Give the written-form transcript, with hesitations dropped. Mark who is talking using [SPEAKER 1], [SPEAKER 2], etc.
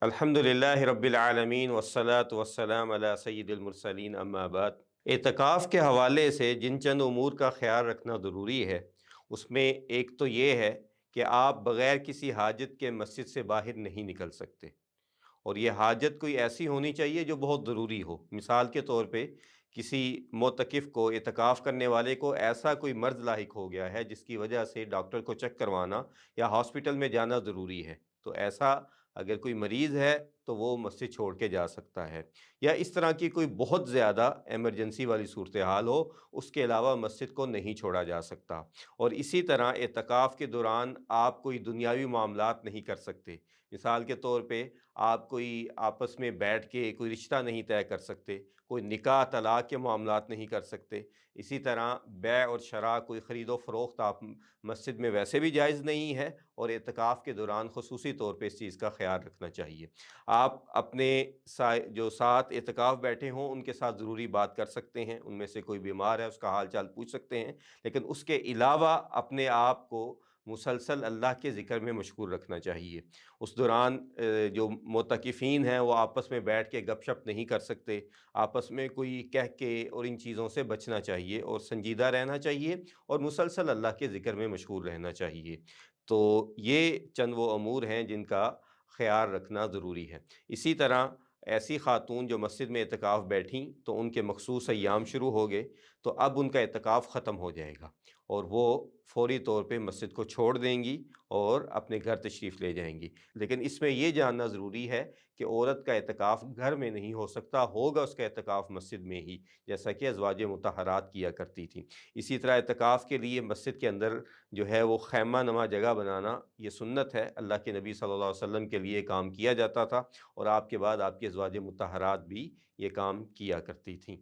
[SPEAKER 1] अल्हम्दुलिल्लाह रब्बिल आलमीन वस्सलातु वस्सलाम अला सय्यिदिल मुरसलीन अम्मा बाद। एतकाफ़ के हवाले से जिन चंद उमूर का ख़्याल रखना ज़रूरी है, उसमें एक तो ये है कि आप बग़ैर किसी हाजत के मस्जिद से बाहर नहीं निकल सकते, और ये हाजत कोई ऐसी होनी चाहिए जो बहुत ज़रूरी हो। मिसाल के तौर पे किसी मोतकिफ़ को, एतकाफ़ करने वाले को ऐसा कोई मर्ज़ लाहिक हो गया है जिसकी वजह से डॉक्टर को चेक करवाना या हॉस्पिटल में जाना ज़रूरी है, तो ऐसा अगर कोई मरीज़ है तो वो मस्जिद छोड़ के जा सकता है। या इस तरह की कोई बहुत ज़्यादा इमरजेंसी वाली सूरत हाल हो, उसके अलावा मस्जिद को नहीं छोड़ा जा सकता। और इसी तरह एतकाफ़ के दौरान आप कोई दुनियावी मामलात नहीं कर सकते। मिसाल के तौर पे आप कोई आपस में बैठ के कोई रिश्ता नहीं तय कर सकते, कोई निकाह तलाक के मामलात नहीं कर सकते। इसी तरह बै और शरा कोई ख़रीदो फ़रोख्त आप मस्जिद में वैसे भी जायज़ नहीं है, और एतकाफ़ के दौरान ख़ुसूसी तौर पे इस चीज़ का ख़्याल रखना चाहिए। आप अपने जो साथ एतकाफ़ बैठे हों उनके साथ ज़रूरी बात कर सकते हैं, उनमें से कोई बीमार है उसका हाल चाल पूछ सकते हैं, लेकिन उसके अलावा अपने आप को मुसलसल अल्लाह के ज़िक्र में मशगूल रखना चाहिए। उस दौरान जो मोतकिफ़ीन हैं वो आपस में बैठ के गपशप नहीं कर सकते, आपस में कोई कह के और इन चीज़ों से बचना चाहिए और संजीदा रहना चाहिए और मुसलसल अल्लाह के ज़िक्र में मशगूल रहना चाहिए। तो ये चंद वो अमूर हैं जिनका ख़्याल रखना ज़रूरी है। इसी तरह ऐसी ख़ातून जो मस्जिद में एतकाफ़ बैठीं तो उनके मख़सूस अय्याम शुरू हो गए, तो अब उनका एतकाफ़ ख़त्म हो जाएगा और वो फ़ौरी तौर पे मस्जिद को छोड़ देंगी और अपने घर तशरीफ़ ले जाएँगी। लेकिन इसमें ये जानना ज़रूरी है कि औरत का एतकाफ़ घर में नहीं हो सकता, होगा उसका एतकाफ़ मस्जिद में ही, जैसा कि अज़वाज मुतहहरात किया करती थीं। इसी तरह एतकाफ़ के लिए मस्जिद के अंदर जो है वो ख़ैमा नुमा जगह बनाना ये सुन्नत है। अल्लाह के नबी सल्लल्लाहु अलैहि वसल्लम के लिए काम किया जाता था और आपके बाद आपकी अज़वाज मुतहहरात भी ये काम किया करती थीं।